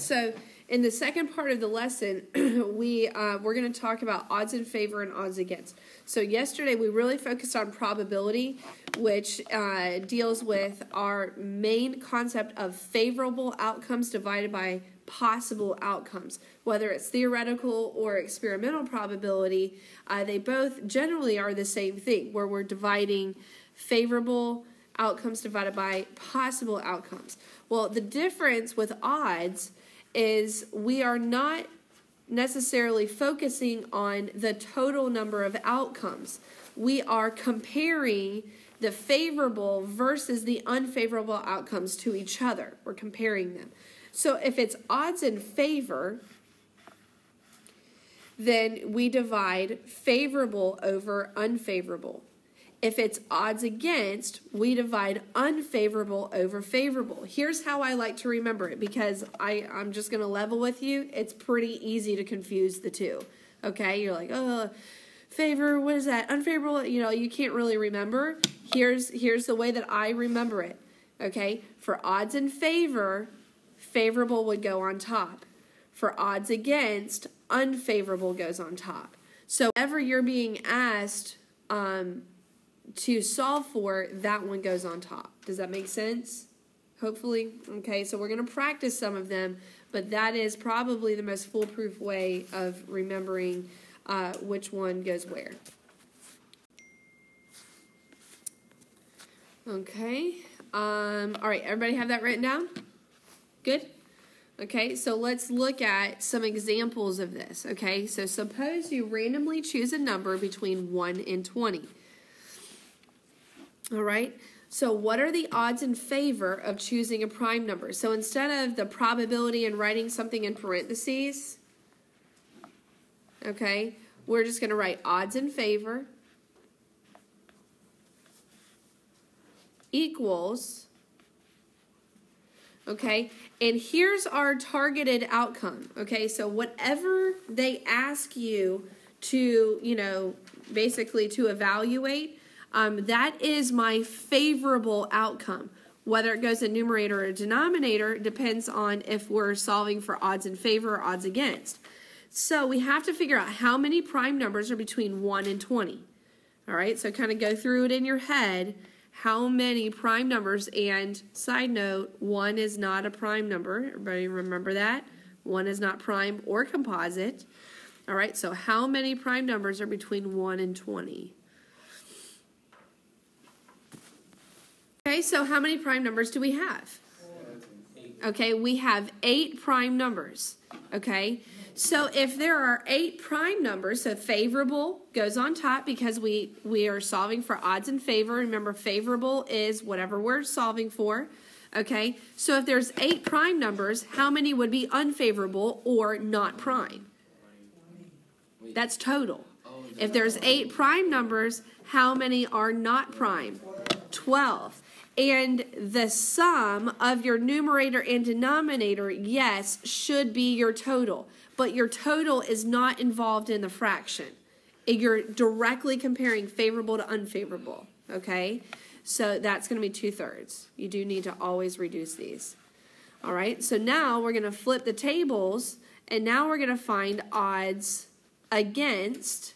so in the second part of the lesson, we're going to talk about odds in favor and odds against. So yesterday we really focused on probability, which deals with our main concept of favorable outcomes divided by possible outcomes. Whether it's theoretical or experimental probability, they both generally are the same thing, where we're dividing favorable outcomes divided by possible outcomes. Well, the difference with odds is we are not necessarily focusing on the total number of outcomes. We are comparing the favorable versus the unfavorable outcomes to each other. We're comparing them. So if it's odds in favor, then we divide favorable over unfavorable. If it's odds against, we divide unfavorable over favorable. Here's how I like to remember it, because I'm just going to level with you. It's pretty easy to confuse the two. Okay? You're like, oh, favor, what is that? Unfavorable, you can't really remember. Here's the way that I remember it. Okay? For odds in favor, favorable would go on top. For odds against, unfavorable goes on top. So whenever you're being asked to solve for, that one goes on top. Does that make sense? Hopefully. Okay, so we're going to practice some of them, but that is probably the most foolproof way of remembering which one goes where. Okay. All right, everybody have that written down? Good? Okay, so let's look at some examples of this. Okay, so suppose you randomly choose a number between 1 and 20. All right, so what are the odds in favor of choosing a prime number? So instead of the probability and writing something in parentheses, okay, we're just going to write odds in favor equals, okay, and here's our targeted outcome. Okay, so whatever they ask you to, basically to evaluate, that is my favorable outcome. Whether it goes in numerator or denominator depends on if we're solving for odds in favor or odds against. So we have to figure out how many prime numbers are between 1 and 20. All right, so kind of go through it in your head. How many prime numbers, and side note, 1 is not a prime number. Everybody remember that? 1 is not prime or composite. All right, so how many prime numbers are between 1 and 20? Okay, so how many prime numbers do we have? Okay, we have 8 prime numbers. Okay, so if there are 8 prime numbers, so favorable goes on top because we are solving for odds in favor. Remember, favorable is whatever we're solving for. Okay, so if there's 8 prime numbers, how many would be unfavorable or not prime? That's total. If there's 8 prime numbers, how many are not prime? 12. And the sum of your numerator and denominator, yes, should be your total. But your total is not involved in the fraction. You're directly comparing favorable to unfavorable, okay? So that's going to be 2/3. You do need to always reduce these. All right, so now we're going to flip the tables, and now we're going to find odds against.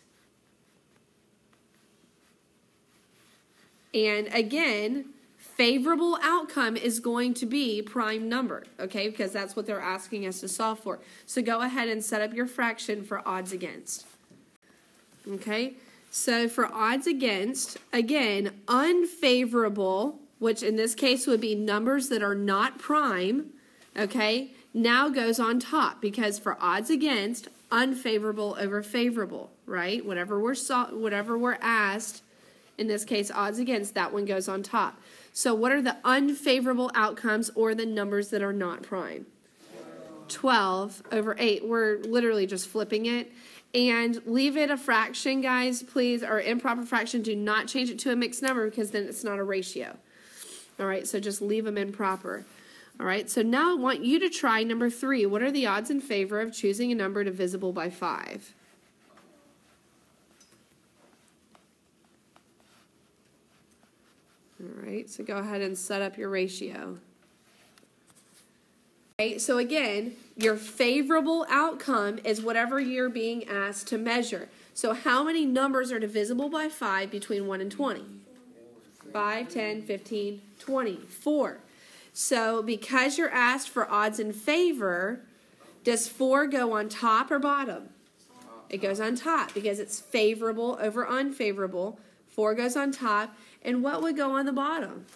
And again, favorable outcome is going to be prime number, okay, because that's what they're asking us to solve for. So go ahead and set up your fraction for odds against. Okay, so for odds against, again, unfavorable, which in this case would be numbers that are not prime, okay, now goes on top, because for odds against, unfavorable over favorable, right? Whatever we're asked, in this case, odds against, that one goes on top. So what are the unfavorable outcomes or the numbers that are not prime? 12 over 8. We're literally just flipping it. And leave it a fraction, guys, please, or improper fraction. Do not change it to a mixed number because then it's not a ratio. All right, so just leave them improper. All right, so now I want you to try number 3. What are the odds in favor of choosing a number divisible by 5? All right, so go ahead and set up your ratio. Okay, so again, your favorable outcome is whatever you're being asked to measure. So how many numbers are divisible by 5 between 1 and 20? 5, 10, 15, 20. 4. So because you're asked for odds in favor, does 4 go on top or bottom? It goes on top because it's favorable over unfavorable. 4 goes on top. And what would go on the bottom?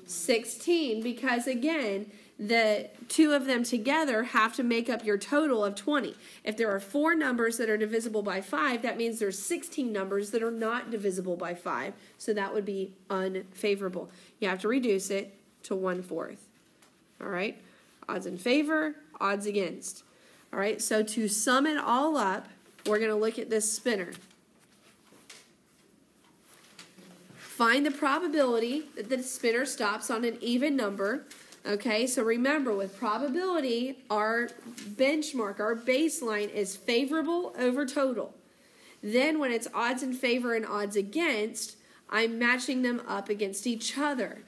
16, because again, the two of them together have to make up your total of 20. If there are 4 numbers that are divisible by 5, that means there's 16 numbers that are not divisible by 5. So that would be unfavorable. You have to reduce it to 1/4. All right? Odds in favor, odds against. All right? So to sum it all up, we're going to look at this spinner. Find the probability that the spinner stops on an even number. Okay, so remember, with probability, our benchmark, our baseline is favorable over total. Then when it's odds in favor and odds against, I'm matching them up against each other.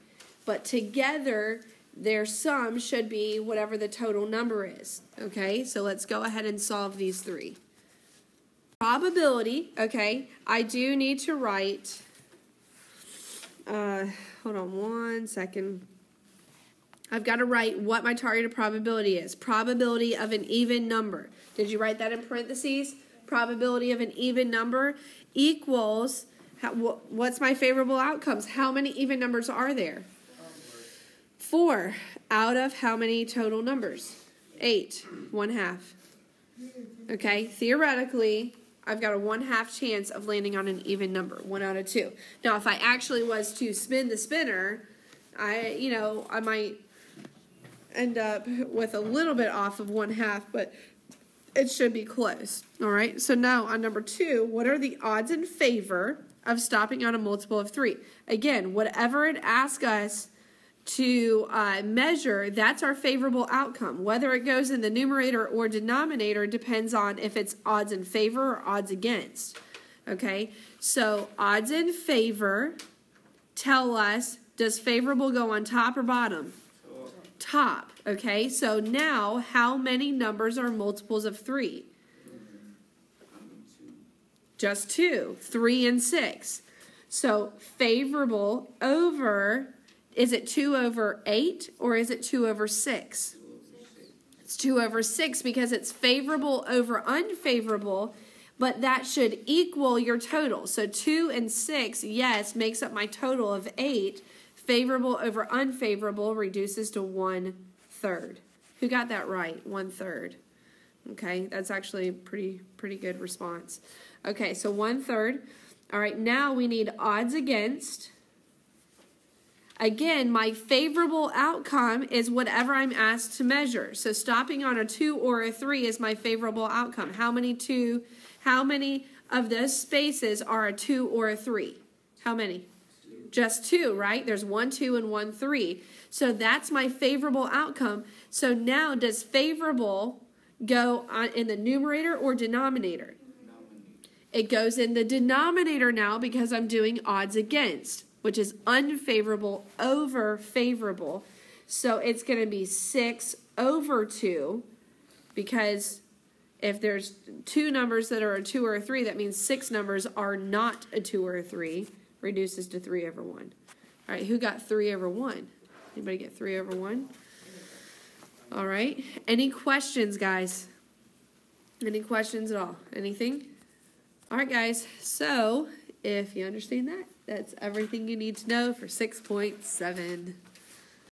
But together, their sum should be whatever the total number is. Okay, so let's go ahead and solve these 3. Probability, okay, I do need to write, hold on one second. I've got to write what my targeted probability is. Probability of an even number. Did you write that in parentheses? Probability of an even number equals, what's my favorable outcomes? How many even numbers are there? 4 out of how many total numbers? 8, 1/2. Okay, theoretically, I've got a 1/2 chance of landing on an even number, 1 out of 2. Now, if I actually was to spin the spinner, I might end up with a little bit off of 1/2, but it should be close. All right, so now on number 2, what are the odds in favor of stopping on a multiple of 3? Again, whatever it asks us to measure, that's our favorable outcome. Whether it goes in the numerator or denominator depends on if it's odds in favor or odds against. Okay, so odds in favor tell us, does favorable go on top or bottom? Top. Okay, so now how many numbers are multiples of 3? Just 2. 3 and 6. So favorable over, is it 2 over 8 or is it 2 over 6? It's 2 over 6 because it's favorable over unfavorable, but that should equal your total. So 2 and 6, yes, makes up my total of 8. Favorable over unfavorable reduces to 1/3. Who got that right? 1/3. Okay, that's actually a pretty good response. Okay, so 1/3. All right, now we need odds against. Again, my favorable outcome is whatever I'm asked to measure. So stopping on a 2 or a 3 is my favorable outcome. How many of those spaces are a 2 or a 3? How many? Just 2, right? There's 1, 2, and 1, 3. So that's my favorable outcome. So now, does favorable go on in the numerator or denominator? It goes in the denominator now because I'm doing odds against, which is unfavorable over favorable. So it's going to be 6 over 2, because if there's 2 numbers that are a 2 or a 3, that means 6 numbers are not a 2 or a 3. Reduces to 3 over 1. All right, who got 3 over 1? Anybody get 3 over 1? All right. Any questions, guys? Any questions at all? Anything? All right, guys. So, if you understand that, that's everything you need to know for 6.7.